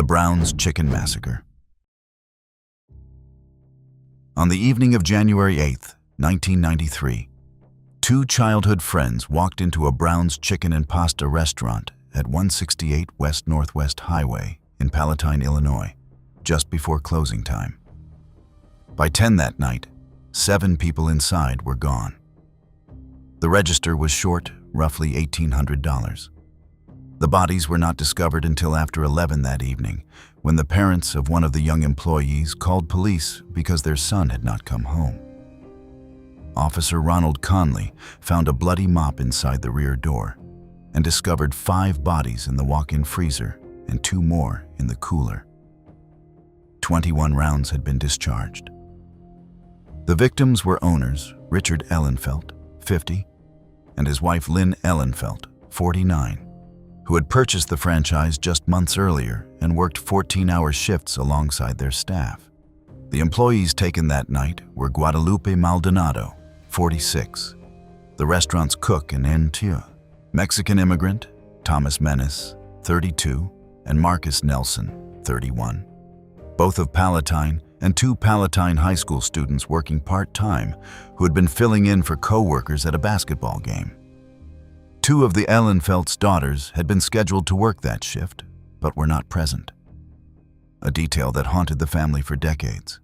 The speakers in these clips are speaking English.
Browns Chicken Massacre. On the evening of January 8, 1993, two childhood friends walked into a Brown's Chicken and Pasta restaurant at 168 West Northwest Highway in Palatine, Illinois, just before closing time. By 10 that night, 7 people inside were gone. The register was short roughly $1,800. The bodies were not discovered until after 11 that evening, when the parents of one of the young employees called police because their son had not come home. Officer Ronald Conley found a bloody mop inside the rear door and discovered 5 bodies in the walk-in freezer and 2 more in the cooler. 21 rounds had been discharged. The victims were owners Richard Ellenfelt, 50, and his wife Lynn Ellenfelt, 49, who had purchased the franchise just months earlier and worked 14-hour shifts alongside their staff. The employees taken that night were Guadalupe Maldonado, 46, the restaurant's cook and entier, Mexican immigrant Thomas Menace, 32, and Marcus Nelson, 31, both of Palatine, and 2 Palatine high school students working part-time who had been filling in for co-workers at a basketball game. 2 of the Ellenfelt's daughters had been scheduled to work that shift, but were not present, a detail that haunted the family for decades.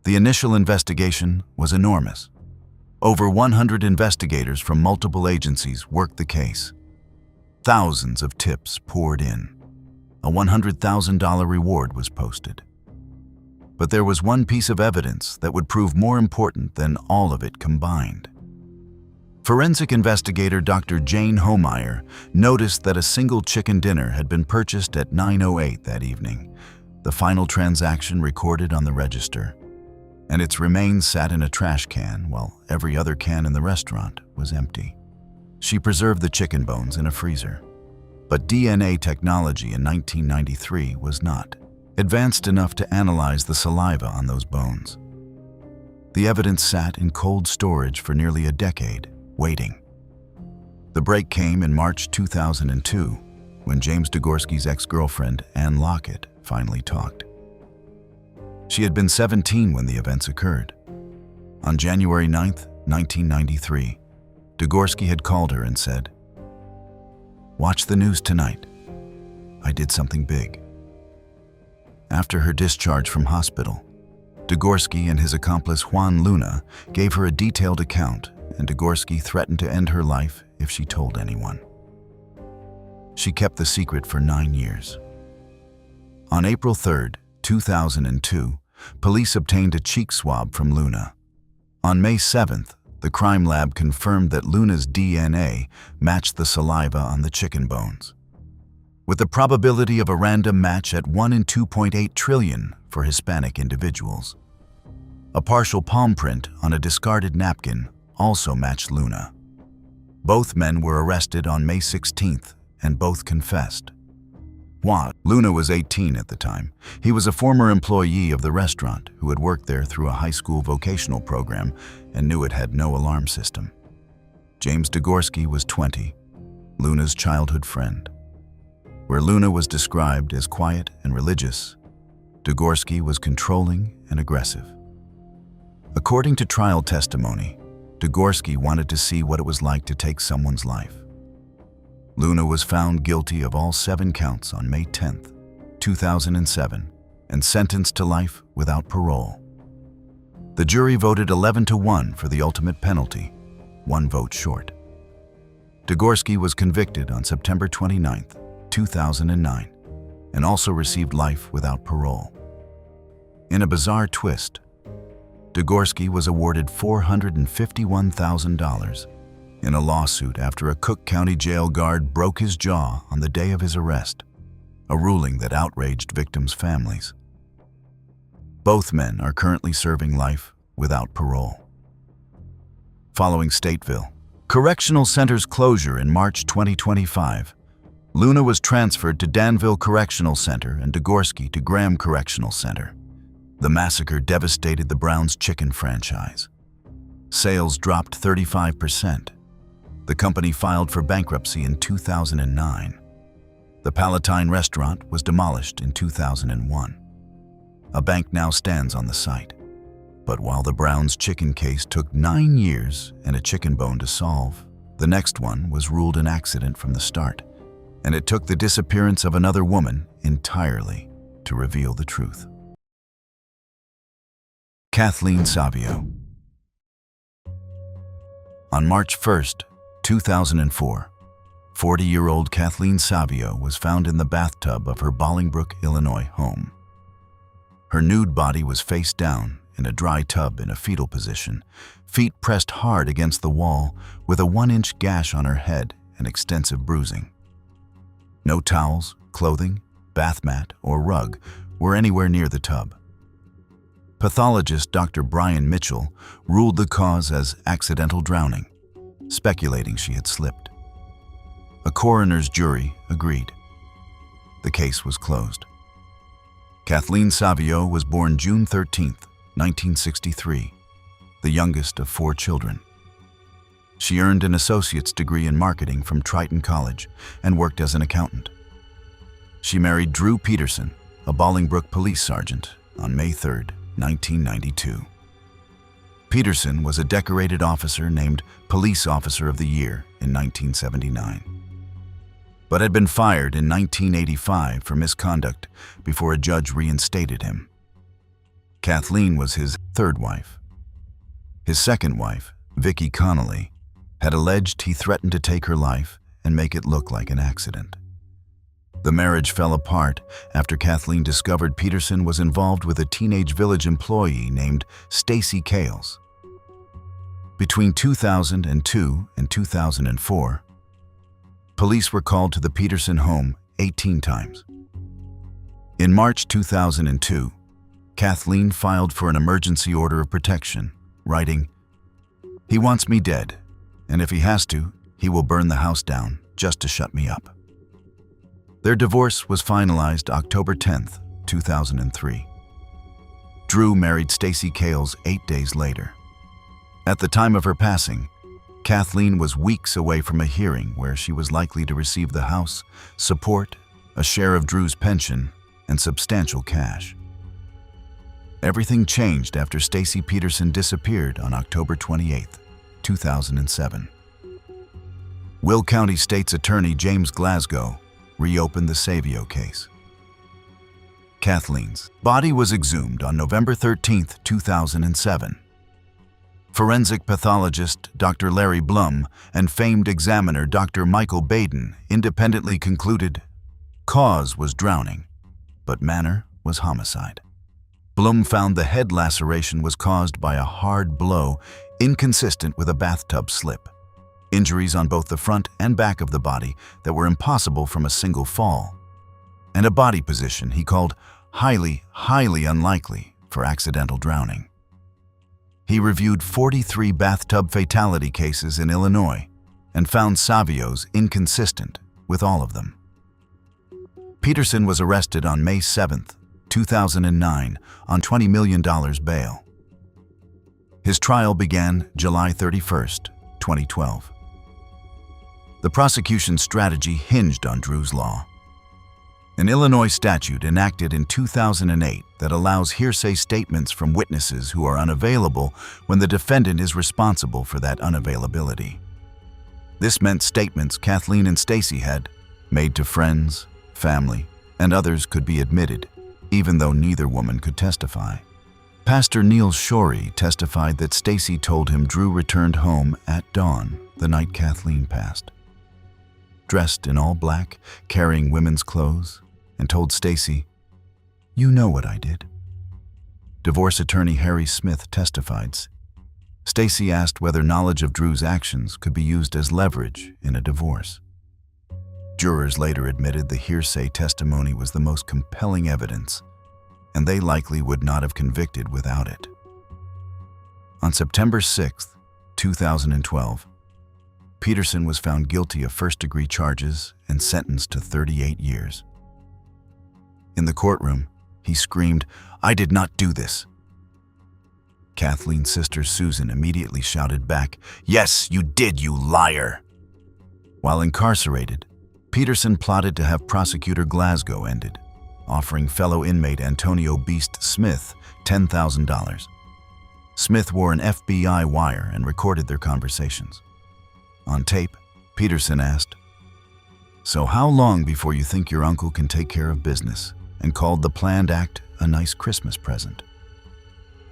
The initial investigation was enormous. Over 100 investigators from multiple agencies worked the case. Thousands of tips poured in. A $100,000 reward was posted. But there was one piece of evidence that would prove more important than all of it combined. Forensic investigator Dr. Jane Homeyer noticed that a single chicken dinner had been purchased at 9:08 that evening, the final transaction recorded on the register, and its remains sat in a trash can while every other can in the restaurant was empty. She preserved the chicken bones in a freezer, but DNA technology in 1993 was not advanced enough to analyze the saliva on those bones. The evidence sat in cold storage for nearly a decade, waiting. The break came in March 2002, when James Degorski's ex-girlfriend, Ann Lockett, finally talked. She had been 17 when the events occurred. On January 9, 1993, Degorski had called her and said, "Watch the news tonight. I did something big." After her discharge from hospital, Degorski and his accomplice Juan Luna gave her a detailed account, and Degorski threatened to end her life if she told anyone. She kept the secret for 9 years. On April 3, 2002, police obtained a cheek swab from Luna. On May 7th, the crime lab confirmed that Luna's DNA matched the saliva on the chicken bones, with the probability of a random match at 1 in 2.8 trillion for Hispanic individuals. A partial palm print on a discarded napkin also matched Luna. Both men were arrested on May 16th, and both confessed. Luna was 18 at the time. He was a former employee of the restaurant who had worked there through a high school vocational program and knew it had no alarm system. James Degorski was 20, Luna's childhood friend. Where Luna was described as quiet and religious, Degorski was controlling and aggressive. According to trial testimony, Degorski wanted to see what it was like to take someone's life. Luna was found guilty of all 7 counts on May 10, 2007, and sentenced to life without parole. The jury voted 11-1 for the ultimate penalty, 1 vote short. Degorski was convicted on September 29, 2009, and also received life without parole. In a bizarre twist, Degorski was awarded $451,000 in a lawsuit after a Cook County jail guard broke his jaw on the day of his arrest, a ruling that outraged victims' families. Both men are currently serving life without parole. Following Stateville Correctional Center's closure in March 2025, Luna was transferred to Danville Correctional Center and Degorski to Graham Correctional Center. The massacre devastated the Browns Chicken franchise. Sales dropped 35%. The company filed for bankruptcy in 2009. The Palatine restaurant was demolished in 2001. A bank now stands on the site. But while the Brown's chicken case took 9 years and a chicken bone to solve, the next one was ruled an accident from the start, and it took the disappearance of another woman entirely to reveal the truth. Kathleen Savio. On March 1st, 2004, 40-year-old Kathleen Savio was found in the bathtub of her Bolingbrook, Illinois home. Her nude body was face down in a dry tub in a fetal position, feet pressed hard against the wall with a 1-inch gash on her head and extensive bruising. No towels, clothing, bath mat, or rug were anywhere near the tub. Pathologist Dr. Brian Mitchell ruled the cause as accidental drowning, speculating she had slipped. A coroner's jury agreed. The case was closed. Kathleen Savio was born June 13, 1963, the youngest of 4 children. She earned an associate's degree in marketing from Triton College and worked as an accountant. She married Drew Peterson, a Bolingbrook police sergeant, on May 3, 1992. Peterson was a decorated officer named Police Officer of the Year in 1979, but had been fired in 1985 for misconduct before a judge reinstated him. Kathleen was his 3rd wife. His 2nd wife, Vicki Connolly, had alleged he threatened to take her life and make it look like an accident. The marriage fell apart after Kathleen discovered Peterson was involved with a teenage village employee named Stacy Cales. Between 2002 and 2004, police were called to the Peterson home 18 times. In March 2002, Kathleen filed for an emergency order of protection, writing, "He wants me dead, and if he has to, he will burn the house down just to shut me up." Their divorce was finalized October 10, 2003. Drew married Stacy Cales 8 days later. At the time of her passing, Kathleen was weeks away from a hearing where she was likely to receive the house, support, a share of Drew's pension, and substantial cash. Everything changed after Stacy Peterson disappeared on October 28, 2007. Will County State's Attorney James Glasgow reopened the Savio case. Kathleen's body was exhumed on November 13, 2007. Forensic pathologist Dr. Larry Blum and famed examiner Dr. Michael Baden independently concluded cause was drowning, but manner was homicide. Blum found the head laceration was caused by a hard blow inconsistent with a bathtub slip, injuries on both the front and back of the body that were impossible from a single fall, and a body position he called highly unlikely for accidental drowning. He reviewed 43 bathtub fatality cases in Illinois and found Savio's inconsistent with all of them. Peterson was arrested on May 7, 2009 on $20 million bail. His trial began July 31, 2012. The prosecution's strategy hinged on Drew's law, an Illinois statute enacted in 2008 that allows hearsay statements from witnesses who are unavailable when the defendant is responsible for that unavailability. This meant statements Kathleen and Stacy had made to friends, family, and others could be admitted, even though neither woman could testify. Pastor Neil Shorey testified that Stacy told him Drew returned home at dawn the night Kathleen passed, dressed in all black, carrying women's clothes, and told Stacy, "You know what I did." Divorce attorney Harry Smith testified. Stacy asked whether knowledge of Drew's actions could be used as leverage in a divorce. Jurors later admitted the hearsay testimony was the most compelling evidence, and they likely would not have convicted without it. On September 6, 2012, Peterson was found guilty of first-degree charges and sentenced to 38 years. In the courtroom, he screamed, "I did not do this." Kathleen's sister Susan immediately shouted back, "Yes, you did, you liar!" While incarcerated, Peterson plotted to have prosecutor Glasgow ended, offering fellow inmate Antonio Beast Smith $10,000. Smith wore an FBI wire and recorded their conversations. On tape, Peterson asked, "So how long before you think your uncle can take care of business?" and called the planned act a nice Christmas present.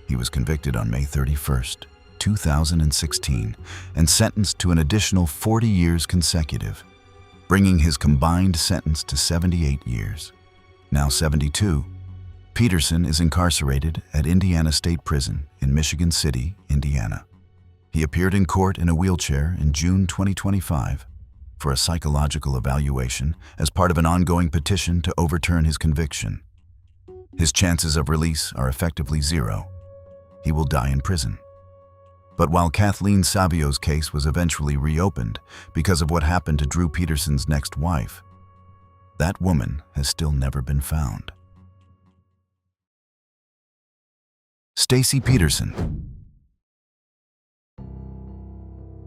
He was convicted on May 31st, 2016, and sentenced to an additional 40 years consecutive, bringing his combined sentence to 78 years. Now 72, Peterson is incarcerated at Indiana State Prison in Michigan City, Indiana. He appeared in court in a wheelchair in June 2025 for a psychological evaluation as part of an ongoing petition to overturn his conviction. His chances of release are effectively zero. He will die in prison. But while Kathleen Savio's case was eventually reopened because of what happened to Drew Peterson's next wife, that woman has still never been found. Stacey Peterson.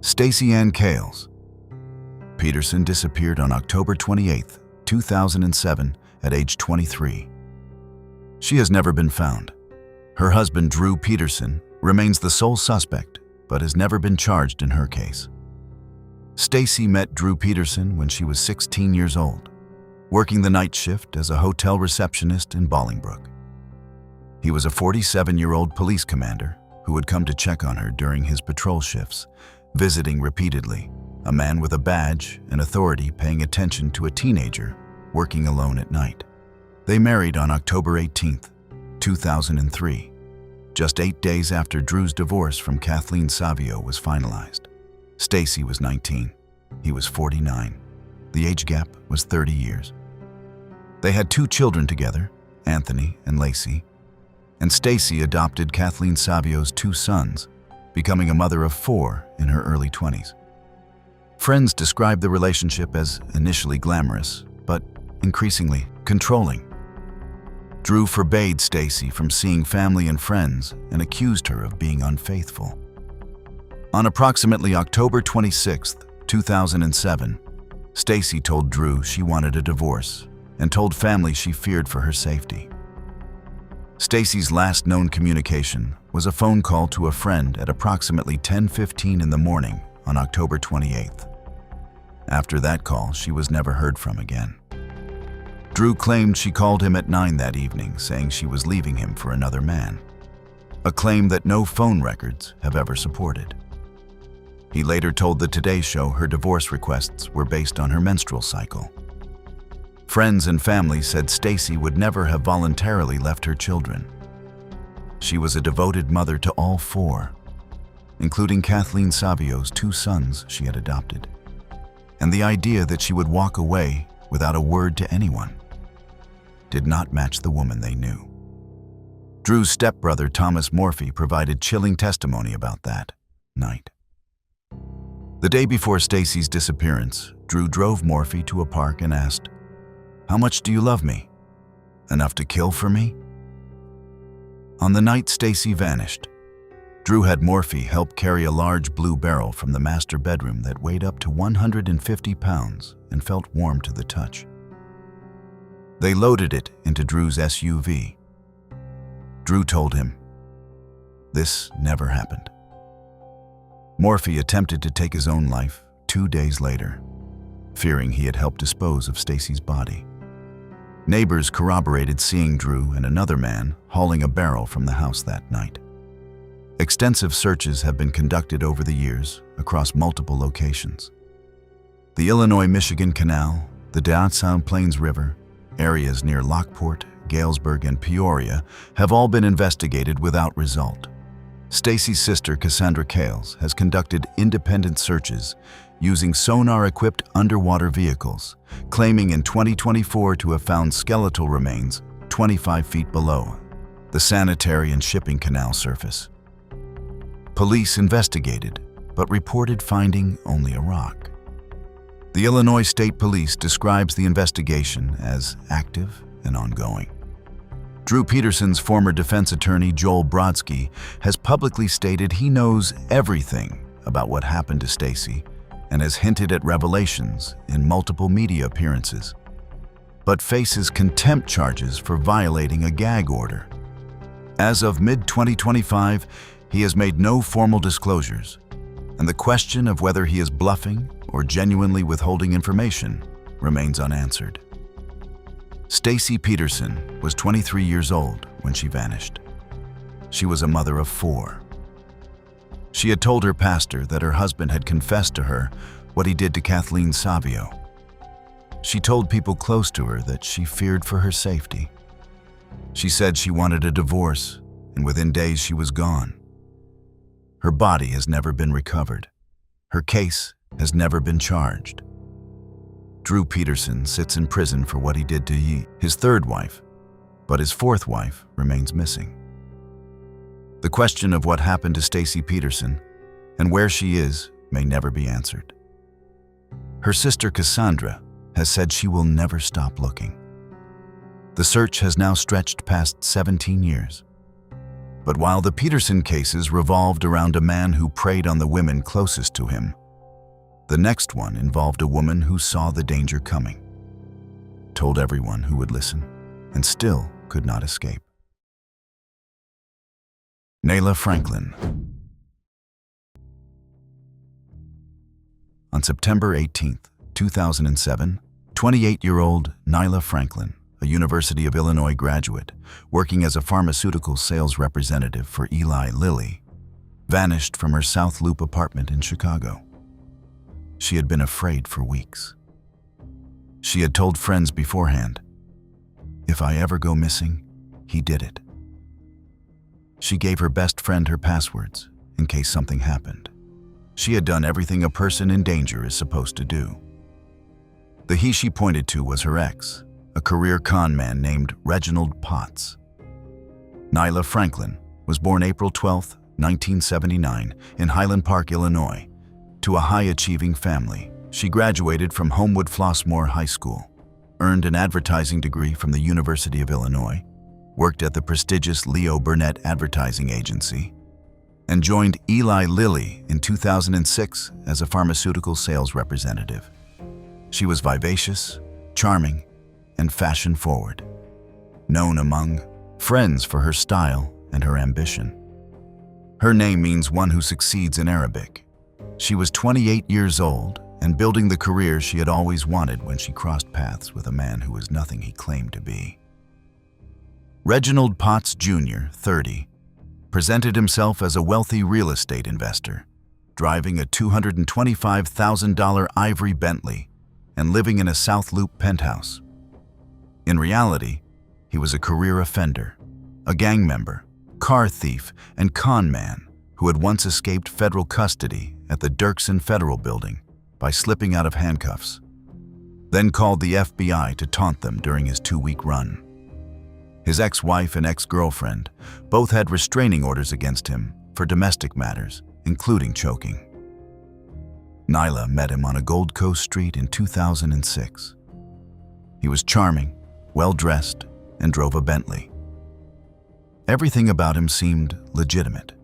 Stacey Ann Cales. Peterson disappeared on October 28, 2007, at age 23. She has never been found. Her husband, Drew Peterson, remains the sole suspect, but has never been charged in her case. Stacey met Drew Peterson when she was 16 years old, working the night shift as a hotel receptionist in Bolingbrook. He was a 47-year-old police commander who would come to check on her during his patrol shifts, visiting repeatedly, a man with a badge and authority paying attention to a teenager working alone at night. They married on October 18, 2003, just 8 days after Drew's divorce from Kathleen Savio was finalized. Stacey was 19. He was 49. The age gap was 30 years. They had 2 children together, Anthony and Lacey, and Stacey adopted Kathleen Savio's 2 sons, becoming a mother of 4 in her early 20s. Friends described the relationship as initially glamorous, but increasingly controlling. Drew forbade Stacey from seeing family and friends and accused her of being unfaithful. On approximately October 26, 2007, Stacey told Drew she wanted a divorce and told family she feared for her safety. Stacey's last known communication was a phone call to a friend at approximately 10:15 in the morning on October 28th. After that call, she was never heard from again. Drew claimed she called him at 9 that evening, saying she was leaving him for another man, a claim that no phone records have ever supported. He later told the Today Show her divorce requests were based on her menstrual cycle. Friends and family said Stacey would never have voluntarily left her children. She was a devoted mother to all 4, including Kathleen Savio's 2 sons she had adopted. And the idea that she would walk away without a word to anyone did not match the woman they knew. Drew's stepbrother, Thomas Morphy, provided chilling testimony about that night. The day before Stacey's disappearance, Drew drove Morphy to a park and asked, "How much do you love me? Enough to kill for me?" On the night Stacey vanished, Drew had Morphy help carry a large blue barrel from the master bedroom that weighed up to 150 pounds and felt warm to the touch. They loaded it into Drew's SUV. Drew told him, "This never happened." Morphy attempted to take his own life 2 days later, fearing he had helped dispose of Stacey's body. Neighbors corroborated seeing Drew and another man hauling a barrel from the house that night. Extensive searches have been conducted over the years across multiple locations. The Illinois-Michigan Canal, the Death Plains River, areas near Lockport, Galesburg, and Peoria have all been investigated without result. Stacey's sister, Cassandra Cales, has conducted independent searches using sonar-equipped underwater vehicles, claiming in 2024 to have found skeletal remains 25 feet below the sanitary and shipping canal surface. Police investigated, but reported finding only a rock. The Illinois State Police describes the investigation as active and ongoing. Drew Peterson's former defense attorney, Joel Brodsky, has publicly stated he knows everything about what happened to Stacey and has hinted at revelations in multiple media appearances, but faces contempt charges for violating a gag order. As of mid-2025, he has made no formal disclosures, and the question of whether he is bluffing or genuinely withholding information remains unanswered. Stacy Peterson was 23 years old when she vanished. She was a mother of 4. She had told her pastor that her husband had confessed to her what he did to Kathleen Savio. She told people close to her that she feared for her safety. She said she wanted a divorce, and within days she was gone. Her body has never been recovered. Her case has never been charged. Drew Peterson sits in prison for what he did to his 3rd wife, but his 4th wife remains missing. The question of what happened to Stacy Peterson and where she is may never be answered. Her sister Cassandra has said she will never stop looking. The search has now stretched past 17 years. But while the Peterson cases revolved around a man who preyed on the women closest to him, the next one involved a woman who saw the danger coming, told everyone who would listen, and still could not escape. Nayla Franklin. On September 18, 2007, 28-year-old Nayla Franklin, a University of Illinois graduate working as a pharmaceutical sales representative for Eli Lilly, vanished from her South Loop apartment in Chicago. She had been afraid for weeks. She had told friends beforehand, "If I ever go missing, he did it." She gave her best friend her passwords in case something happened. She had done everything a person in danger is supposed to do. The he she pointed to was her ex, a career con man named Reginald Potts. Nayla Franklin was born April 12, 1979, in Highland Park, Illinois, to a high-achieving family. She graduated from Homewood Flossmoor High School, earned an advertising degree from the University of Illinois, worked at the prestigious Leo Burnett Advertising Agency, and joined Eli Lilly in 2006 as a pharmaceutical sales representative. She was vivacious, charming, and fashion-forward, known among friends for her style and her ambition. Her name means one who succeeds in Arabic. She was 28 years old and building the career she had always wanted when she crossed paths with a man who was nothing he claimed to be. Reginald Potts Jr., 30, presented himself as a wealthy real estate investor, driving a $225,000 ivory Bentley and living in a South Loop penthouse. In reality, he was a career offender, a gang member, car thief, and con man who had once escaped federal custody at the Dirksen Federal Building by slipping out of handcuffs, then called the FBI to taunt them during his 2-week run. His ex-wife and ex-girlfriend both had restraining orders against him for domestic matters, including choking. Nayla met him on a Gold Coast street in 2006. He was charming, well-dressed, and drove a Bentley. Everything about him seemed legitimate.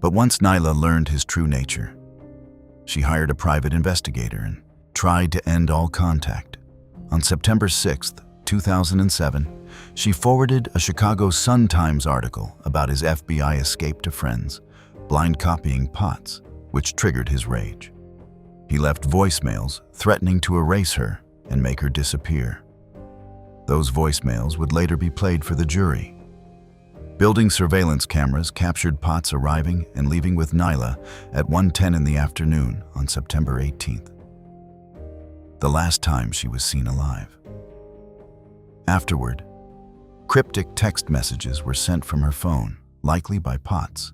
But once Nayla learned his true nature, she hired a private investigator and tried to end all contact. On September 6, 2007, she forwarded a Chicago Sun-Times article about his FBI escape to friends, blind copying Potts, which triggered his rage. He left voicemails threatening to erase her and make her disappear. Those voicemails would later be played for the jury. Building surveillance cameras captured Potts arriving and leaving with Nayla at 1:10 in the afternoon on September 18th, the last time she was seen alive. Afterward, cryptic text messages were sent from her phone, likely by Potts,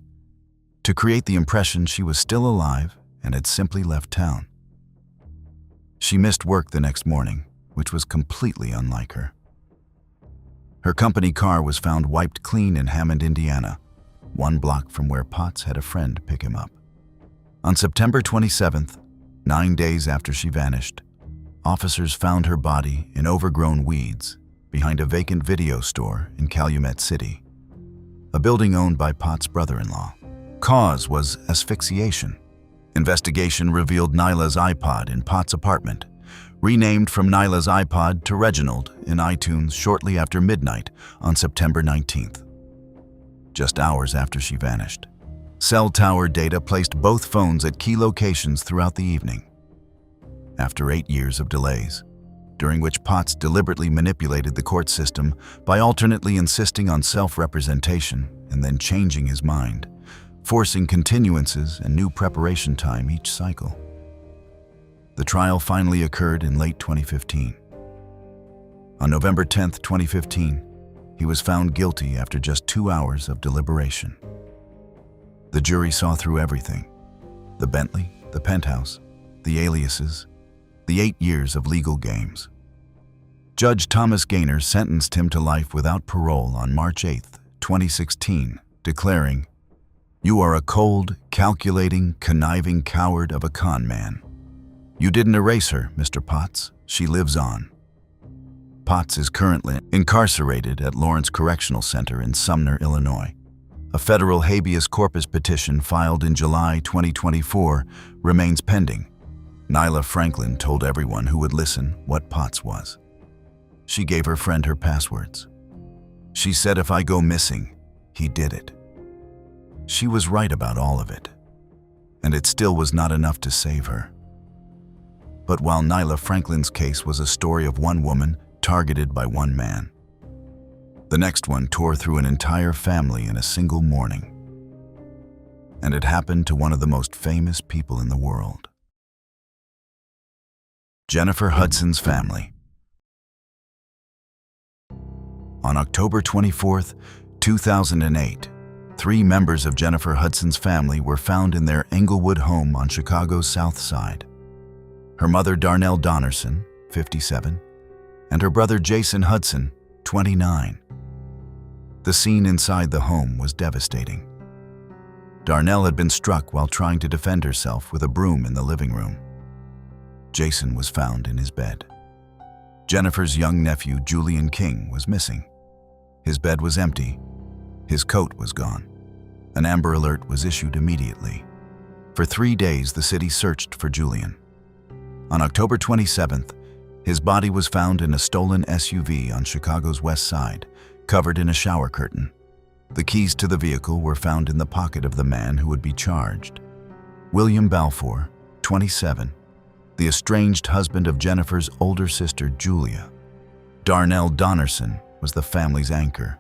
to create the impression she was still alive and had simply left town. She missed work the next morning, which was completely unlike her. Her company car was found wiped clean in Hammond, Indiana, 1 block from where Potts had a friend pick him up. On September 27th, 9 days after she vanished, officers found her body in overgrown weeds behind a vacant video store in Calumet City, a building owned by Potts' brother-in-law. Cause was asphyxiation. Investigation revealed Nyla's iPod in Potts' apartment, renamed from Nyla's iPod to Reginald in iTunes shortly after midnight on September 19th, just hours after she vanished. Cell tower data placed both phones at key locations throughout the evening. After 8 years of delays, during which Potts deliberately manipulated the court system by alternately insisting on self-representation and then changing his mind, forcing continuances and new preparation time each cycle. The trial finally occurred in late 2015. On November 10, 2015, he was found guilty after just 2 hours of deliberation. The jury saw through everything: the Bentley, the penthouse, the aliases, the 8 years of legal games. Judge Thomas Gaynor sentenced him to life without parole on March 8, 2016, declaring, "You are a cold, calculating, conniving coward of a con man. You didn't erase her, Mr. Potts. She lives on." Potts is currently incarcerated at Lawrence Correctional Center in Sumner, Illinois. A federal habeas corpus petition filed in July 2024 remains pending. Nyla Franklin told everyone who would listen what Potts was. She gave her friend her passwords. She said, "If I go missing, he did it." She was right about all of it, and it still was not enough to save her. But while Nyla Franklin's case was a story of one woman targeted by one man, the next one tore through an entire family in a single morning. And it happened to one of the most famous people in the world. Jennifer Hudson's family. On October 24, 2008, 3 members of Jennifer Hudson's family were found in their Englewood home on Chicago's South Side. Her mother, Darnell Donnerson, 57, and her brother, Jason Hudson, 29. The scene inside the home was devastating. Darnell had been struck while trying to defend herself with a broom in the living room. Jason was found in his bed. Jennifer's young nephew, Julian King, was missing. His bed was empty. His coat was gone. An Amber Alert was issued immediately. For 3 days, the city searched for Julian. On October 27th, his body was found in a stolen SUV on Chicago's West Side, covered in a shower curtain. The keys to the vehicle were found in the pocket of the man who would be charged. William Balfour, 27, the estranged husband of Jennifer's older sister, Julia. Darnell Donnerson was the family's anchor,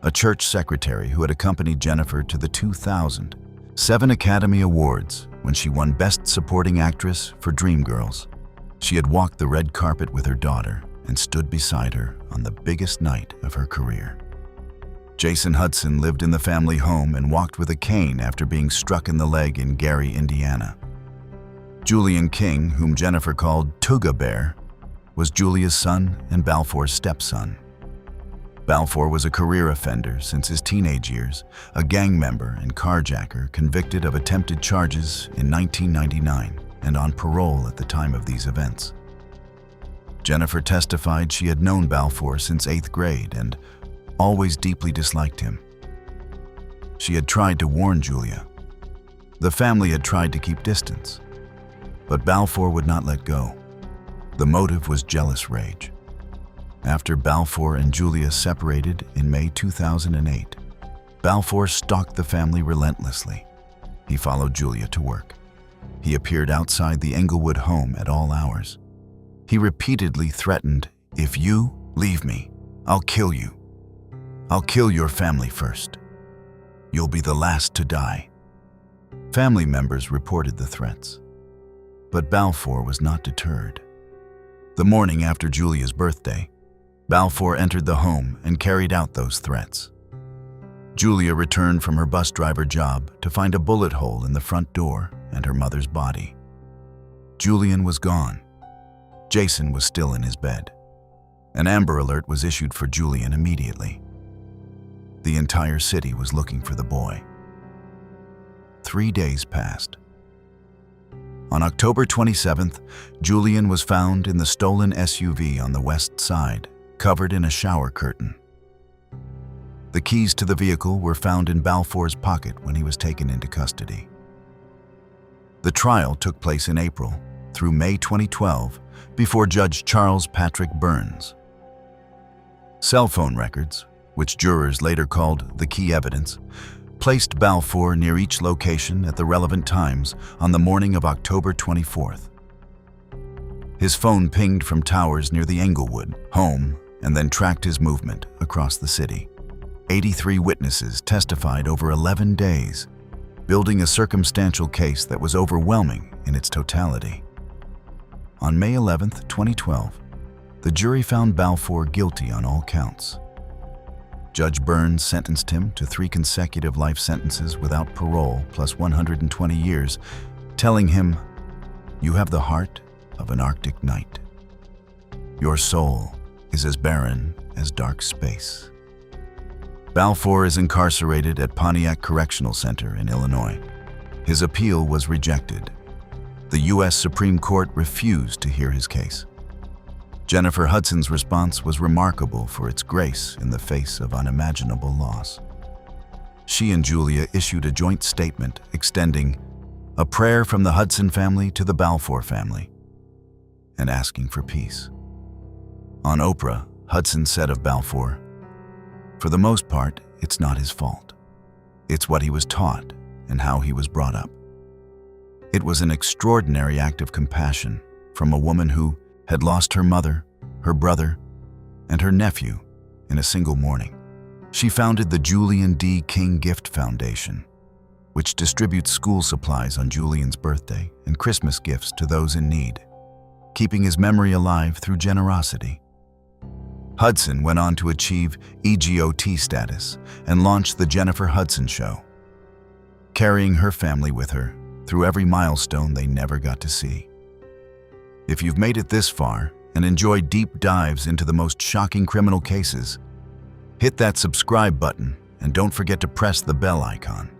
a church secretary who had accompanied Jennifer to the 2007 Academy Awards when she won Best Supporting Actress for Dreamgirls. She had walked the red carpet with her daughter and stood beside her on the biggest night of her career. Jason Hudson lived in the family home and walked with a cane after being struck in the leg in Gary, Indiana. Julian King, whom Jennifer called Tooga Bear, was Julia's son and Balfour's stepson. Balfour was a career offender since his teenage years, a gang member and carjacker convicted of attempted charges in 1999 and on parole at the time of these events. Jennifer testified she had known Balfour since 8th grade and always deeply disliked him. She had tried to warn Julia. The family had tried to keep distance, but Balfour would not let go. The motive was jealous rage. After Balfour and Julia separated in May 2008, Balfour stalked the family relentlessly. He followed Julia to work. He appeared outside the Englewood home at all hours. He repeatedly threatened, "If you leave me, I'll kill you. I'll kill your family first. You'll be the last to die." Family members reported the threats, but Balfour was not deterred. The morning after Julia's birthday, Balfour entered the home and carried out those threats. Julia returned from her bus driver job to find a bullet hole in the front door and her mother's body. Julian was gone. Jason was still in his bed. An Amber Alert was issued for Julian immediately. The entire city was looking for the boy. 3 days passed. On October 27th, Julian was found in the stolen SUV on the west side, covered in a shower curtain. The keys to the vehicle were found in Balfour's pocket when he was taken into custody. The trial took place in April through May 2012 before Judge Charles Patrick Burns. Cell phone records, which jurors later called the key evidence, placed Balfour near each location at the relevant times on the morning of October 24th. His phone pinged from towers near the Englewood home and then tracked his movement across the city. 83 witnesses testified over 11 days, building a circumstantial case that was overwhelming in its totality. On May 11, 2012, the jury found Balfour guilty on all counts. Judge Burns sentenced him to 3 consecutive life sentences without parole plus 120 years, telling him, "You have the heart of an Arctic night. Your soul is as barren as dark space." Balfour is incarcerated at Pontiac Correctional Center in Illinois. His appeal was rejected. The U.S. Supreme Court refused to hear his case. Jennifer Hudson's response was remarkable for its grace in the face of unimaginable loss. She and Julia issued a joint statement extending a prayer from the Hudson family to the Balfour family and asking for peace. On Oprah, Hudson said of Balfour, "For the most part, it's not his fault. It's what he was taught and how he was brought up." It was an extraordinary act of compassion from a woman who had lost her mother, her brother, and her nephew in a single morning. She founded the Julian D. King Gift Foundation, which distributes school supplies on Julian's birthday and Christmas gifts to those in need, keeping his memory alive through generosity. Hudson went on to achieve EGOT status and launched The Jennifer Hudson Show, carrying her family with her through every milestone they never got to see. If you've made it this far and enjoyed deep dives into the most shocking criminal cases, hit that subscribe button and don't forget to press the bell icon.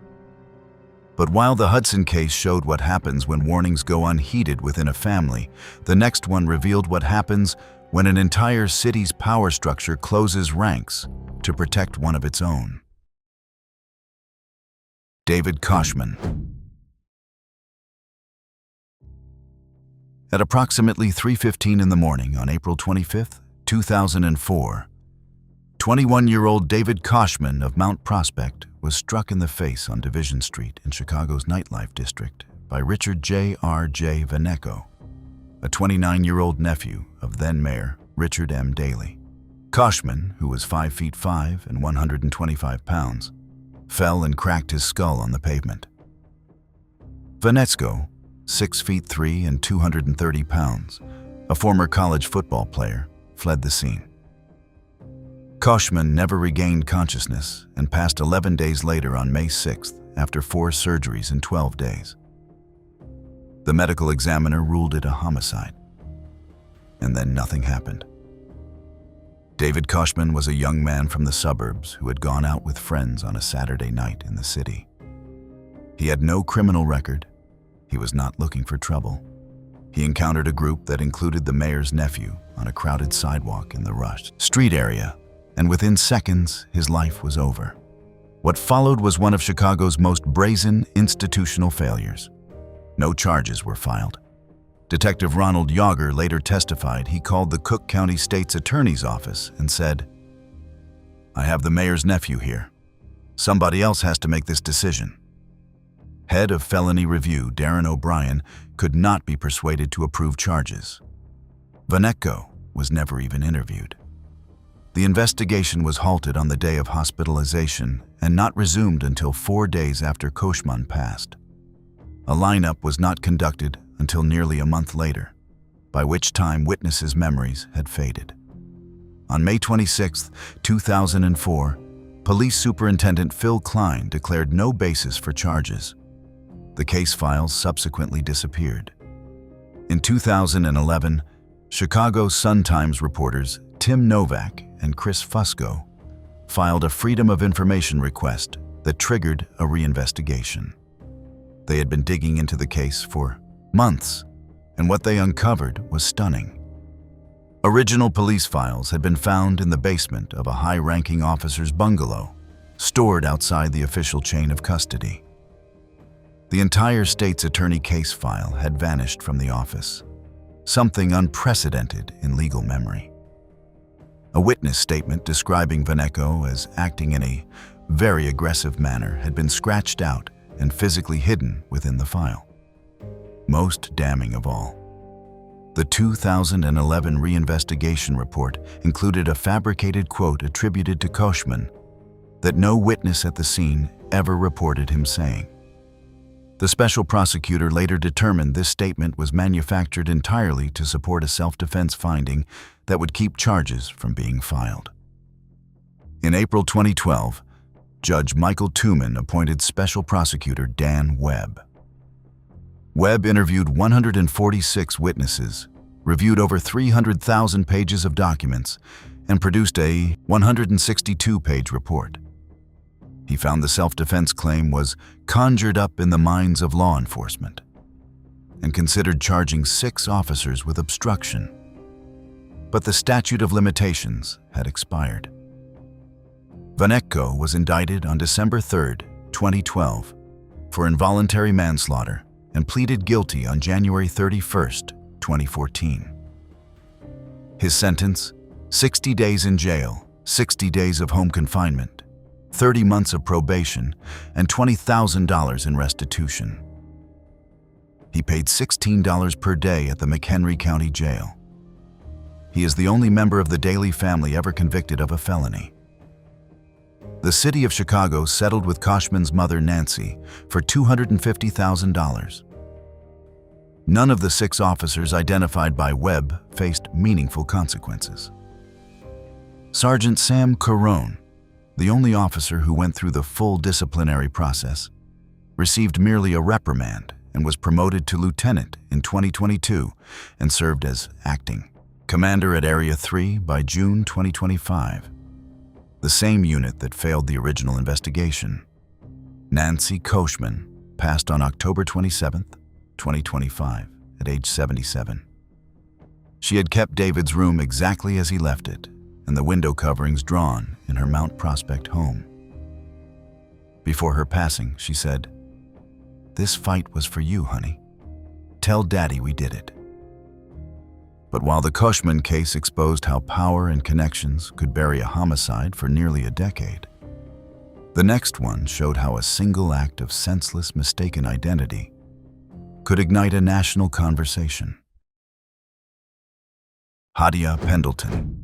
But while the Hudson case showed what happens when warnings go unheeded within a family, the next one revealed what happens when an entire city's power structure closes ranks to protect one of its own. David Koshman. At approximately 3:15 in the morning on April 25, 2004, 21-year-old David Koshman of Mount Prospect was struck in the face on Division Street in Chicago's nightlife district by Richard J.R.J. Vanecko, a 29-year-old nephew of then-Mayor Richard M. Daley. Koshman, who was 5 feet 5 and 125 pounds, fell and cracked his skull on the pavement. Vanecko, 6 feet 3 and 230 pounds, a former college football player, fled the scene. Koshman never regained consciousness and passed 11 days later on May 6th after 4 surgeries in 12 days. The medical examiner ruled it a homicide. And then nothing happened. David Koshman was a young man from the suburbs who had gone out with friends on a Saturday night in the city. He had no criminal record. He was not looking for trouble. He encountered a group that included the mayor's nephew on a crowded sidewalk in the Rush Street area, and within seconds, his life was over. What followed was one of Chicago's most brazen institutional failures. No charges were filed. Detective Ronald Yager later testified he called the Cook County State's Attorney's Office and said, "I have the mayor's nephew here. Somebody else has to make this decision." Head of Felony Review Darren O'Brien could not be persuaded to approve charges. Vanecko was never even interviewed. The investigation was halted on the day of hospitalization and not resumed until 4 days after Koshman passed. A lineup was not conducted until nearly a month later, by which time witnesses' memories had faded. On May 26, 2004, Police Superintendent Phil Klein declared no basis for charges. The case files subsequently disappeared. In 2011, Chicago Sun-Times reporters Tim Novak and Chris Fusco filed a Freedom of Information request that triggered a reinvestigation. They had been digging into the case for months, and what they uncovered was stunning. Original police files had been found in the basement of a high-ranking officer's bungalow, stored outside the official chain of custody. The entire state's attorney case file had vanished from the office, something unprecedented in legal memory. A witness statement describing Vaneko as acting in a very aggressive manner had been scratched out and physically hidden within the file. Most damning of all, the 2011 reinvestigation report included a fabricated quote attributed to Koshman that no witness at the scene ever reported him saying. The special prosecutor later determined this statement was manufactured entirely to support a self-defense finding that would keep charges from being filed. In April 2012, Judge Michael Tooman appointed Special Prosecutor Dan Webb. Webb interviewed 146 witnesses, reviewed over 300,000 pages of documents, and produced a 162-page report. He found the self-defense claim was conjured up in the minds of law enforcement and considered charging 6 officers with obstruction. But the statute of limitations had expired. Vaneko was indicted on December 3, 2012, for involuntary manslaughter and pleaded guilty on January 31, 2014. His sentence: 60 days in jail, 60 days of home confinement, 30 months of probation, and $20,000 in restitution. He paid $16 per day at the McHenry County Jail. He is the only member of the Daley family ever convicted of a felony. The city of Chicago settled with Koshman's mother, Nancy, for $250,000. None of the 6 officers identified by Webb faced meaningful consequences. Sergeant Sam Carone, the only officer who went through the full disciplinary process, received merely a reprimand and was promoted to lieutenant in 2022 and served as acting commander at Area 3 by June 2025. The same unit that failed the original investigation. Nancy Koshman passed on October 27, 2025, at age 77. She had kept David's room exactly as he left it, and the window coverings drawn in her Mount Prospect home. Before her passing, she said, "This fight was for you, honey. Tell Daddy we did it." But while the Koshman case exposed how power and connections could bury a homicide for nearly a decade, the next one showed how a single act of senseless, mistaken identity could ignite a national conversation. Hadia Pendleton.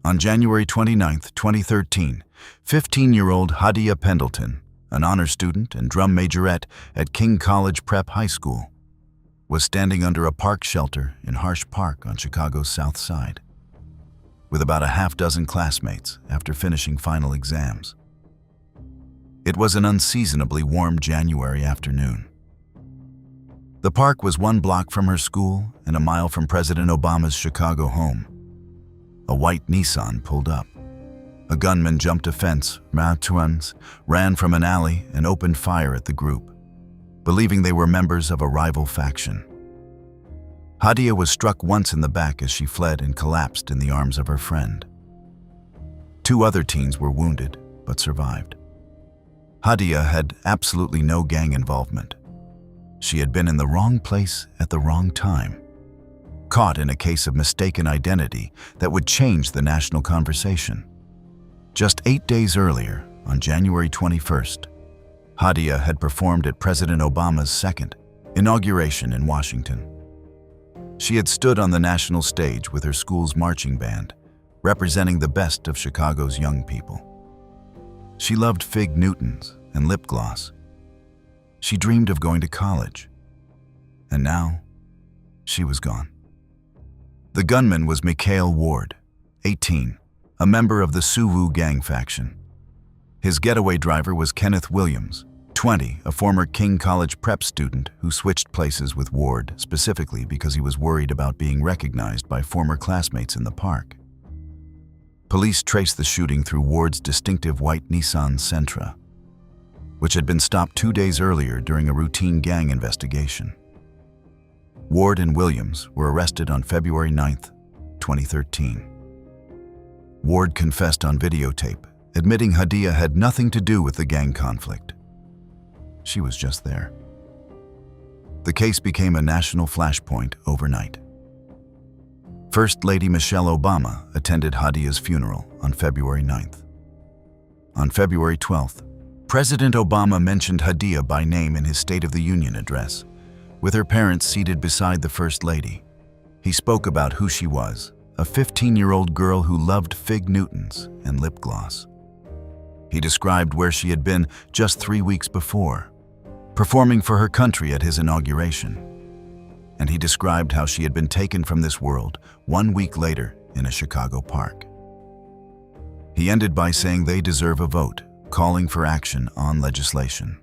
On January 29, 2013, 15-year-old Hadia Pendleton, an honor student and drum majorette at King College Prep High School, was standing under a park shelter in Harsh Park on Chicago's South Side, with about a half-dozen classmates after finishing final exams. It was an unseasonably warm January afternoon. The park was 1 block from her school and a mile from President Obama's Chicago home. A white Nissan pulled up. A gunman jumped a fence, ran from an alley, and opened fire at the group, believing they were members of a rival faction. Hadia was struck once in the back as she fled and collapsed in the arms of her friend. 2 other teens were wounded, but survived. Hadia had absolutely no gang involvement. She had been in the wrong place at the wrong time, caught in a case of mistaken identity that would change the national conversation. Just 8 days earlier, on January 21st, Hadia had performed at President Obama's 2nd inauguration in Washington. She had stood on the national stage with her school's marching band, representing the best of Chicago's young people. She loved Fig Newtons and lip gloss. She dreamed of going to college. And now, she was gone. The gunman was Mikhail Ward, 18, a member of the Suwu gang faction. His getaway driver was Kenneth Williams, 20, a former King College prep student who switched places with Ward specifically because he was worried about being recognized by former classmates in the park. Police traced the shooting through Ward's distinctive white Nissan Sentra, which had been stopped 2 days earlier during a routine gang investigation. Ward and Williams were arrested on February 9, 2013. Ward confessed on videotape admitting Hadia had nothing to do with the gang conflict. She was just there. The case became a national flashpoint overnight. First Lady Michelle Obama attended Hadia's funeral on February 9th. On February 12th, President Obama mentioned Hadia by name in his State of the Union address, with her parents seated beside the First Lady. He spoke about who she was, a 15-year-old girl who loved fig Newtons and lip gloss. He described where she had been just 3 weeks before, performing for her country at his inauguration. And he described how she had been taken from this world 1 week later in a Chicago park. He ended by saying they deserve a vote, calling for action on legislation.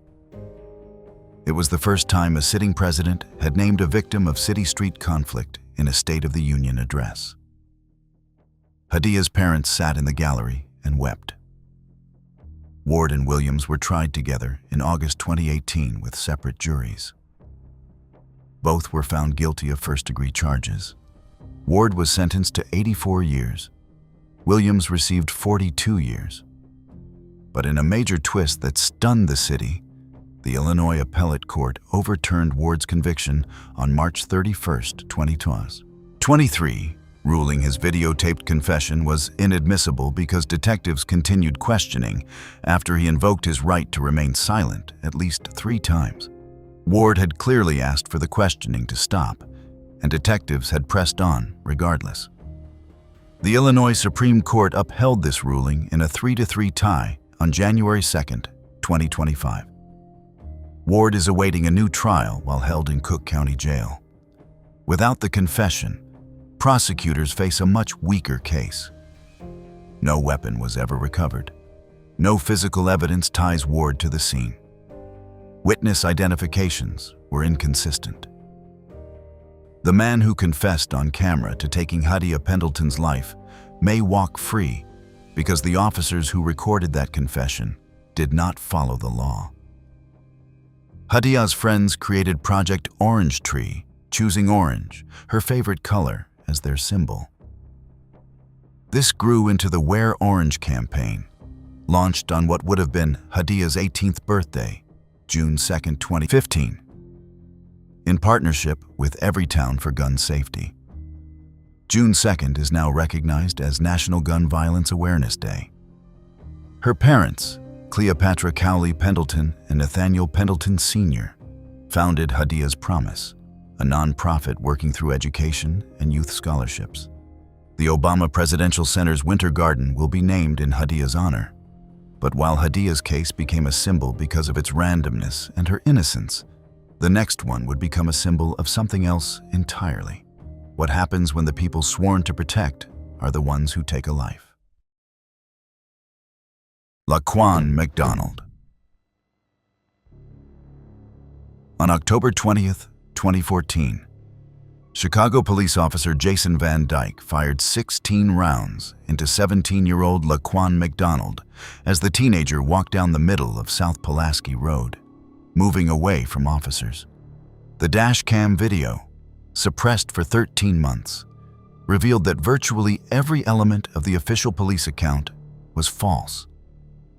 It was the first time a sitting president had named a victim of city-street conflict in a State of the Union address. Hadia's parents sat in the gallery and wept. Ward and Williams were tried together in August 2018 with separate juries. Both were found guilty of first-degree charges. Ward was sentenced to 84 years. Williams received 42 years. But in a major twist that stunned the city, the Illinois Appellate Court overturned Ward's conviction on March 31, 2023, ruling his videotaped confession was inadmissible because detectives continued questioning after he invoked his right to remain silent at least 3 times. Ward had clearly asked for the questioning to stop, and detectives had pressed on regardless. The Illinois Supreme Court upheld this ruling in a 3-3 tie on January 2, 2025. Ward is awaiting a new trial while held in Cook County Jail. Without the confession, prosecutors face a much weaker case. No weapon was ever recovered. No physical evidence ties Ward to the scene. Witness identifications were inconsistent. The man who confessed on camera to taking Hadia Pendleton's life may walk free because the officers who recorded that confession did not follow the law. Hadia's friends created Project Orange Tree, choosing orange, her favorite color, as their symbol. This grew into the Wear Orange campaign, launched on what would have been Hadia's 18th birthday, June 2, 2015, in partnership with Everytown for Gun Safety. June 2nd is now recognized as National Gun Violence Awareness Day. Her parents, Cleopatra Cowley Pendleton and Nathaniel Pendleton Sr., founded Hadia's Promise, a nonprofit working through education and youth scholarships. The Obama Presidential Center's Winter Garden will be named in Hadia's honor. But while Hadia's case became a symbol because of its randomness and her innocence, the next one would become a symbol of something else entirely. What happens when the people sworn to protect are the ones who take a life. Laquan McDonald. On October 20th, 2014, Chicago police officer Jason Van Dyke fired 16 rounds into 17-year-old Laquan McDonald as the teenager walked down the middle of South Pulaski Road, moving away from officers. The dash cam video, suppressed for 13 months, revealed that virtually every element of the official police account was false.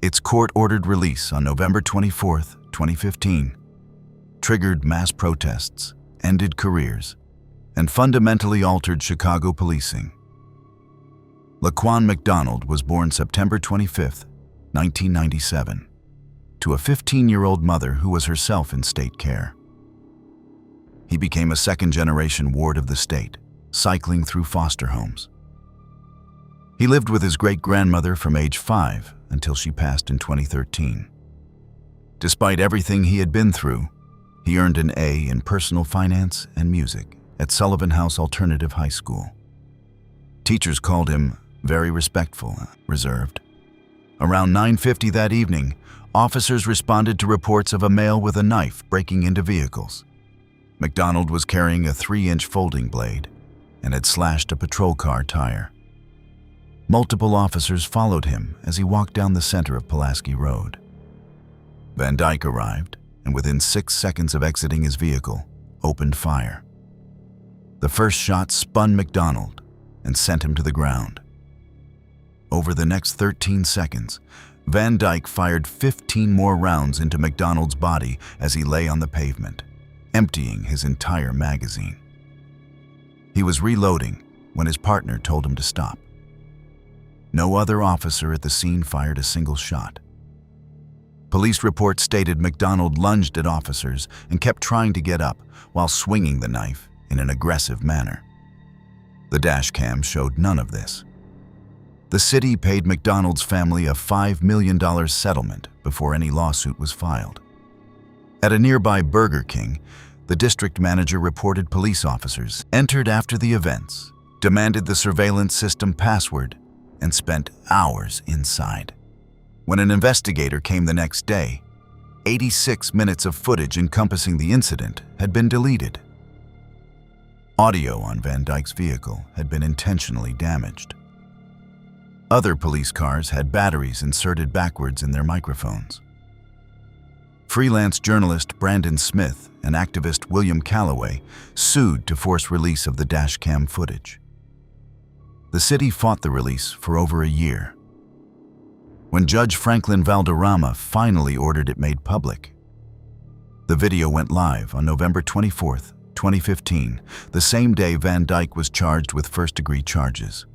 Its court-ordered release on November 24, 2015, triggered mass protests, ended careers, and fundamentally altered Chicago policing. Laquan McDonald was born September 25, 1997, to a 15-year-old mother who was herself in state care. He became a second-generation ward of the state, cycling through foster homes. He lived with his great-grandmother from age 5 until she passed in 2013. Despite everything he had been through, he earned an A in personal finance and music at Sullivan House Alternative High School. Teachers called him very respectful, reserved. Around 9:50 that evening, officers responded to reports of a male with a knife breaking into vehicles. McDonald was carrying a 3-inch folding blade and had slashed a patrol car tire. Multiple officers followed him as he walked down the center of Pulaski Road. Van Dyke arrived, and within 6 seconds of exiting his vehicle, opened fire. The first shot spun McDonald and sent him to the ground. Over the next 13 seconds, Van Dyke fired 15 more rounds into MacDonald's body as he lay on the pavement, emptying his entire magazine. He was reloading when his partner told him to stop. No other officer at the scene fired a single shot. Police reports stated MacDonald lunged at officers and kept trying to get up while swinging the knife in an aggressive manner. The dash cam showed none of this. The city paid MacDonald's family a $5 million settlement before any lawsuit was filed. At a nearby Burger King, the district manager reported police officers entered after the events, demanded the surveillance system password, and spent hours inside. When an investigator came the next day, 86 minutes of footage encompassing the incident had been deleted. Audio on Van Dyke's vehicle had been intentionally damaged. Other police cars had batteries inserted backwards in their microphones. Freelance journalist Brandon Smith and activist William Calloway sued to force release of the dashcam footage. The city fought the release for over a year. When Judge Franklin Valderrama finally ordered it made public, the video went live on November 24, 2015, the same day Van Dyke was charged with first-degree charges.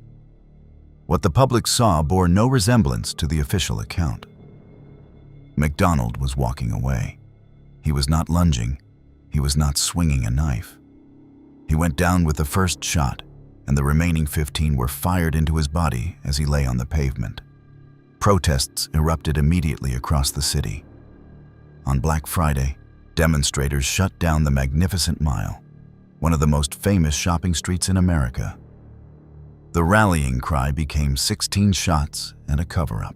What the public saw bore no resemblance to the official account. MacDonald was walking away. He was not lunging. He was not swinging a knife. He went down with the first shot, and the remaining 15 were fired into his body as he lay on the pavement. Protests erupted immediately across the city. On Black Friday, demonstrators shut down the Magnificent Mile, one of the most famous shopping streets in America. The rallying cry became 16 shots and a cover-up.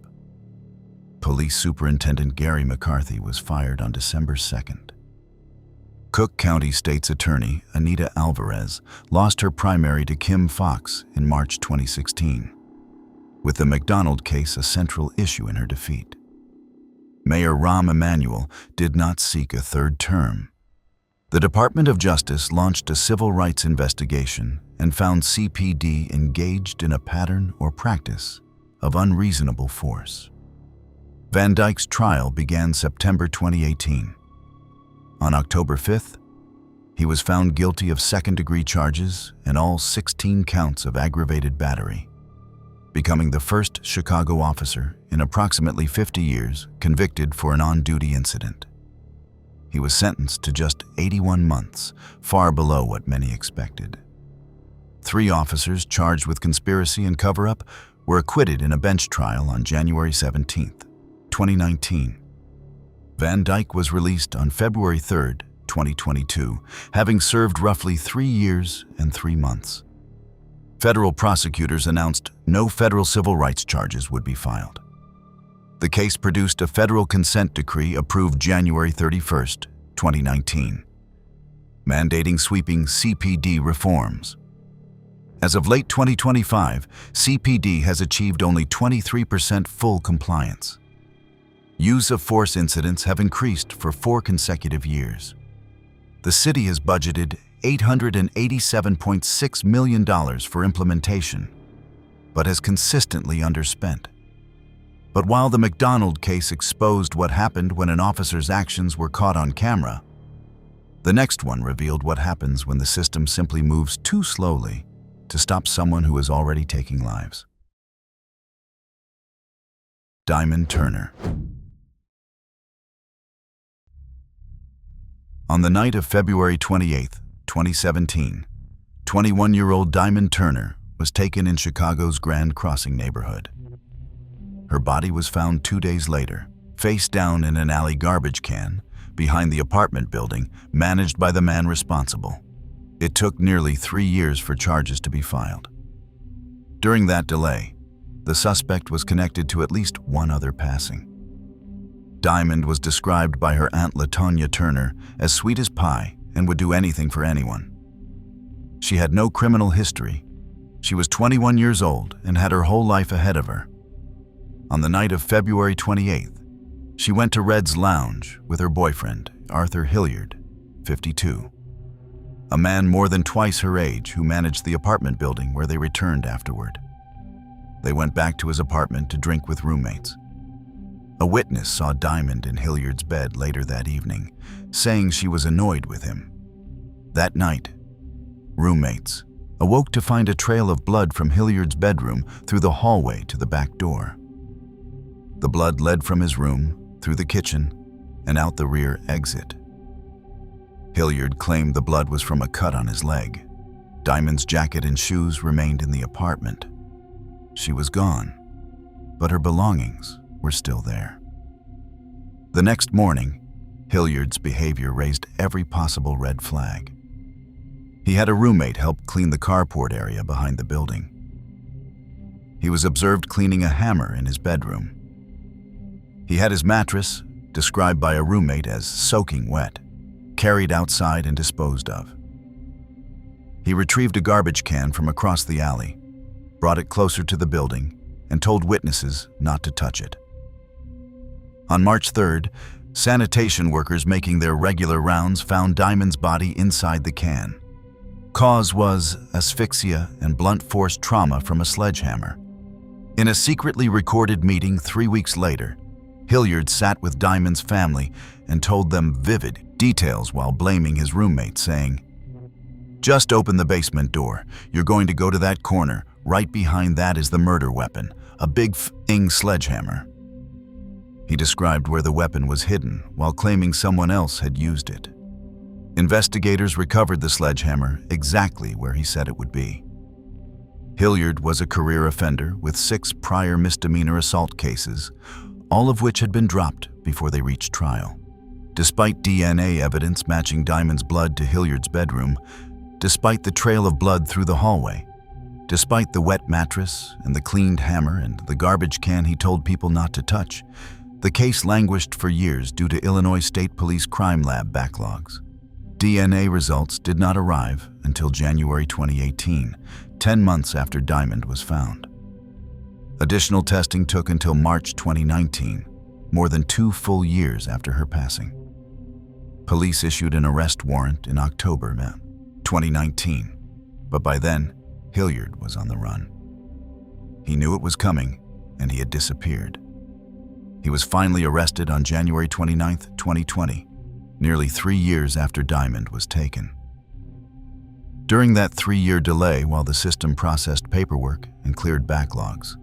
Police Superintendent Gary McCarthy was fired on December 2nd. Cook County State's Attorney Anita Alvarez lost her primary to Kim Foxx in March 2016, with the MacDonald case a central issue in her defeat. Mayor Rahm Emanuel did not seek a third term. The Department of Justice launched a civil rights investigation and found CPD engaged in a pattern or practice of unreasonable force. Van Dyke's trial began September 2018. On October 5th, he was found guilty of second-degree charges and all 16 counts of aggravated battery, becoming the first Chicago officer in approximately 50 years convicted for an on-duty incident. He was sentenced to just 81 months, far below what many expected. 3 officers charged with conspiracy and cover-up were acquitted in a bench trial on January 17, 2019. Van Dyke was released on February 3, 2022, having served roughly 3 years and 3 months. Federal prosecutors announced no federal civil rights charges would be filed. The case produced a federal consent decree approved January 31, 2019, mandating sweeping CPD reforms. As of late 2025, CPD has achieved only 23% full compliance. Use of force incidents have increased for 4 consecutive years. The city has budgeted $887.6 million for implementation, but has consistently underspent. But while the MacDonald case exposed what happened when an officer's actions were caught on camera, the next one revealed what happens when the system simply moves too slowly to stop someone who is already taking lives. Diamond Turner. On the night of February 28, 2017, 21-year-old Diamond Turner was taken in Chicago's Grand Crossing neighborhood. Her body was found 2 days later, face down in an alley garbage can behind the apartment building managed by the man responsible. It took nearly 3 years for charges to be filed. During that delay, the suspect was connected to at least one other passing. Diamond was described by her Aunt LaTonya Turner as sweet as pie and would do anything for anyone. She had no criminal history. She was 21 years old and had her whole life ahead of her. On the night of February 28th, she went to Red's Lounge with her boyfriend, Arthur Hilliard, 52, a man more than twice her age who managed the apartment building where they returned afterward. They went back to his apartment to drink with roommates. A witness saw Diamond in Hilliard's bed later that evening, saying she was annoyed with him. That night, roommates awoke to find a trail of blood from Hilliard's bedroom through the hallway to the back door. The blood led from his room, through the kitchen, and out the rear exit. Hilliard claimed the blood was from a cut on his leg. Diamond's jacket and shoes remained in the apartment. She was gone, but her belongings were still there. The next morning, Hilliard's behavior raised every possible red flag. He had a roommate help clean the carport area behind the building. He was observed cleaning a hammer in his bedroom. He had his mattress, described by a roommate as soaking wet, carried outside and disposed of. He retrieved a garbage can from across the alley, brought it closer to the building, and told witnesses not to touch it. On March 3rd, sanitation workers making their regular rounds found Diamond's body inside the can. Cause was asphyxia and blunt force trauma from a sledgehammer. In a secretly recorded meeting 3 weeks later, Hilliard sat with Diamond's family and told them vivid details while blaming his roommate, saying, "Just open the basement door. You're going to go to that corner. Right behind that is the murder weapon, a big f***ing sledgehammer." He described where the weapon was hidden while claiming someone else had used it. Investigators recovered the sledgehammer exactly where he said it would be. Hilliard was a career offender with 6 prior misdemeanor assault cases, all of which had been dropped before they reached trial. Despite DNA evidence matching Diamond's blood to Hilliard's bedroom, despite the trail of blood through the hallway, despite the wet mattress and the cleaned hammer and the garbage can he told people not to touch, the case languished for years due to Illinois State Police Crime Lab backlogs. DNA results did not arrive until January 2018, 10 months after Diamond was found. Additional testing took until March 2019, more than 2 full years after her passing. Police issued an arrest warrant in October 2019, but by then, Hilliard was on the run. He knew it was coming, and he had disappeared. He was finally arrested on January 29, 2020, nearly 3 years after Diamond was taken. During that 3-year delay while the system processed paperwork and cleared backlogs,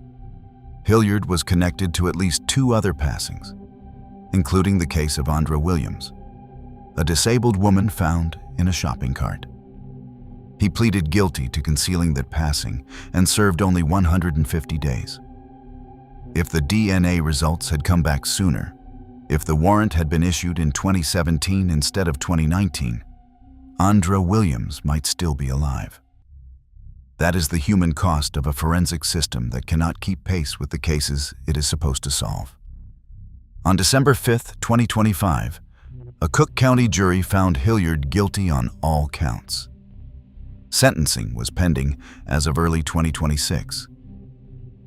Hilliard was connected to at least 2 other passings, including the case of Andra Williams, a disabled woman found in a shopping cart. He pleaded guilty to concealing that passing and served only 150 days. If the DNA results had come back sooner, if the warrant had been issued in 2017 instead of 2019, Andra Williams might still be alive. That is the human cost of a forensic system that cannot keep pace with the cases it is supposed to solve. On December 5, 2025, a Cook County jury found Hilliard guilty on all counts. Sentencing was pending as of early 2026.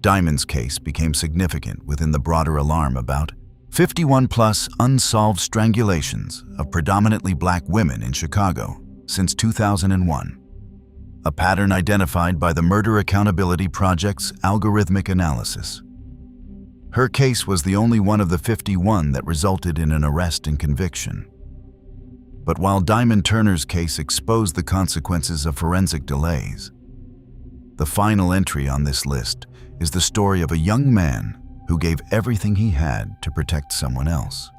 Diamond's case became significant within the broader alarm about 51+ unsolved strangulations of predominantly Black women in Chicago since 2001, a pattern identified by the Murder Accountability Project's algorithmic analysis. Her case was the only one of the 51 that resulted in an arrest and conviction. But while Diamond Turner's case exposed the consequences of forensic delays, the final entry on this list is the story of a young man who gave everything he had to protect someone else,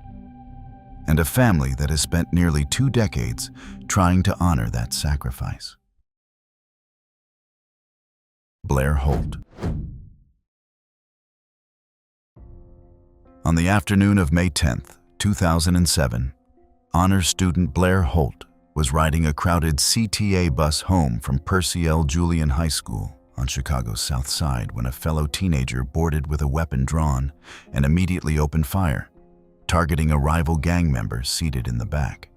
and a family that has spent nearly 2 decades trying to honor that sacrifice. Blair Holt. On the afternoon of May 10, 2007, honors student Blair Holt was riding a crowded CTA bus home from Percy L. Julian High School on Chicago's South Side when a fellow teenager boarded with a weapon drawn and immediately opened fire, targeting a rival gang member seated in the back.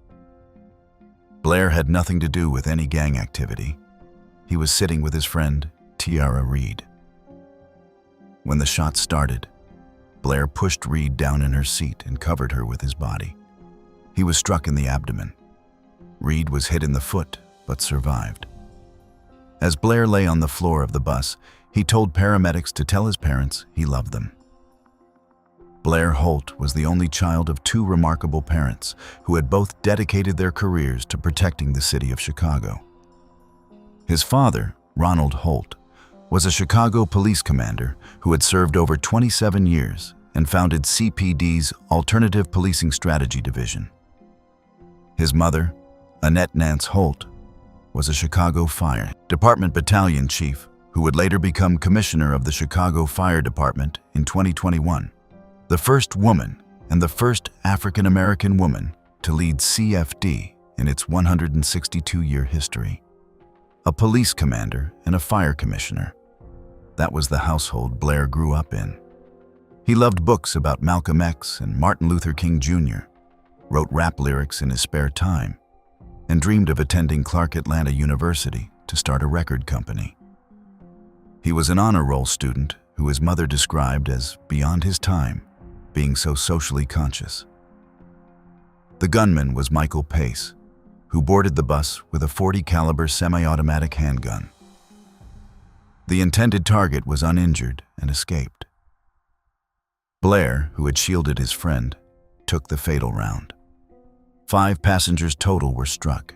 Blair had nothing to do with any gang activity. He was sitting with his friend, Tiara Reed. When the shot started, Blair pushed Reed down in her seat and covered her with his body. He was struck in the abdomen. Reed was hit in the foot, but survived. As Blair lay on the floor of the bus, He told paramedics to tell his parents he loved them. Blair Holt was the only child of two remarkable parents who had both dedicated their careers to protecting the city of Chicago. His father, Ronald Holt, was a Chicago police commander who had served over 27 years and founded CPD's Alternative Policing Strategy Division. His mother, Annette Nance Holt, was a Chicago Fire Department battalion chief who would later become commissioner of the Chicago Fire Department in 2021, the first woman and the first African-American woman to lead CFD in its 162-year history. A police commander and a fire commissioner. That was the household Blair grew up in. He loved books about Malcolm X and Martin Luther King Jr., wrote rap lyrics in his spare time, and dreamed of attending Clark Atlanta University to start a record company. He was an honor roll student who his mother described as beyond his time, being so socially conscious. The gunman was Michael Pace, who boarded the bus with a .40 caliber semi-automatic handgun. The intended target was uninjured and escaped. Blair, who had shielded his friend, took the fatal round. 5 passengers total were struck.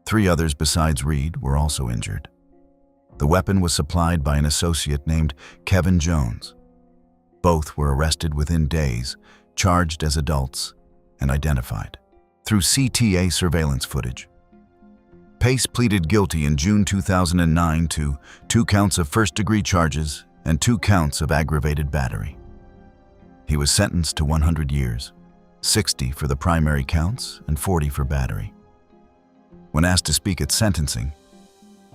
3 others besides Reed were also injured. The weapon was supplied by an associate named Kevin Jones. Both were arrested within days, charged as adults, and identified through CTA surveillance footage. Pace pleaded guilty in June 2009 to 2 counts of first-degree charges and 2 counts of aggravated battery. He was sentenced to 100 years, 60 for the primary counts and 40 for battery. When asked to speak at sentencing,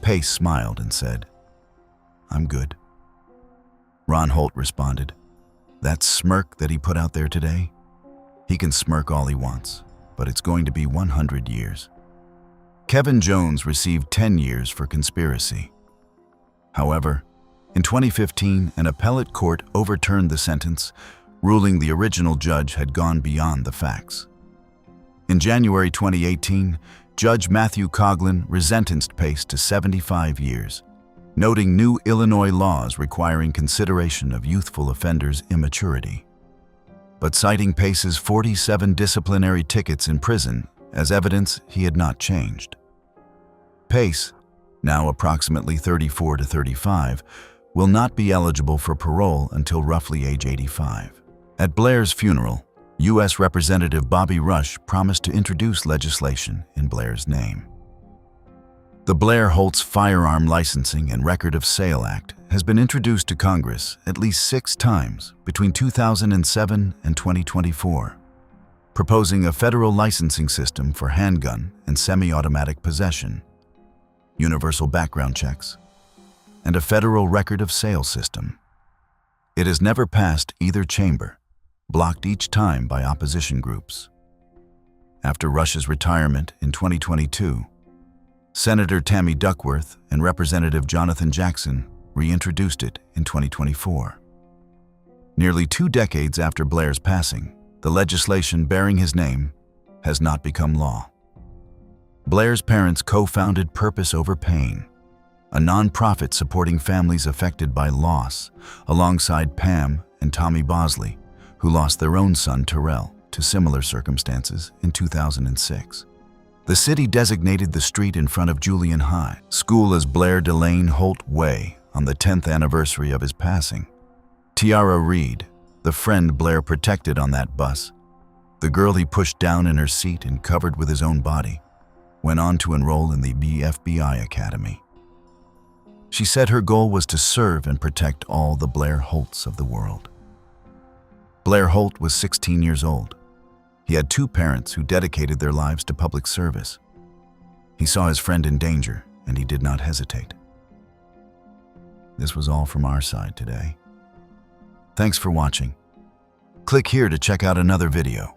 Pace smiled and said, "I'm good." Ron Holt responded, "That smirk that he put out there today, he can smirk all he wants, but it's going to be 100 years. Kevin Jones received 10 years for conspiracy. However, in 2015, an appellate court overturned the sentence, ruling the original judge had gone beyond the facts. In January 2018, Judge Matthew Coughlin resentenced Pace to 75 years, noting new Illinois laws requiring consideration of youthful offenders' immaturity, but citing Pace's 47 disciplinary tickets in prison as evidence he had not changed. Pace, now approximately 34 to 35, will not be eligible for parole until roughly age 85. At Blair's funeral, U.S. Representative Bobby Rush promised to introduce legislation in Blair's name. The Blair Holtz Firearm Licensing and Record of Sale Act has been introduced to Congress at least 6 times between 2007 and 2024, proposing a federal licensing system for handgun and semi-automatic possession, universal background checks, and a federal record of sale system. It has never passed either chamber, blocked each time by opposition groups. After Rush's retirement in 2022, Senator Tammy Duckworth and Representative Jonathan Jackson reintroduced it in 2024. Nearly 2 decades after Blair's passing, the legislation bearing his name has not become law. Blair's parents co-founded Purpose Over Pain, a nonprofit supporting families affected by loss, alongside Pam and Tommy Bosley, who lost their own son Terrell to similar circumstances in 2006. The city designated the street in front of Julian High School as Blair Delane Holt Way on the 10th anniversary of his passing. Tiara Reed, the friend Blair protected on that bus, the girl he pushed down in her seat and covered with his own body, went on to enroll in the FBI Academy. She said her goal was to serve and protect all the Blair Holts of the world. Blair Holt was 16 years old. He had 2 parents who dedicated their lives to public service. He saw his friend in danger, and he did not hesitate. This was all from our side today. Thanks for watching. Click here to check out another video.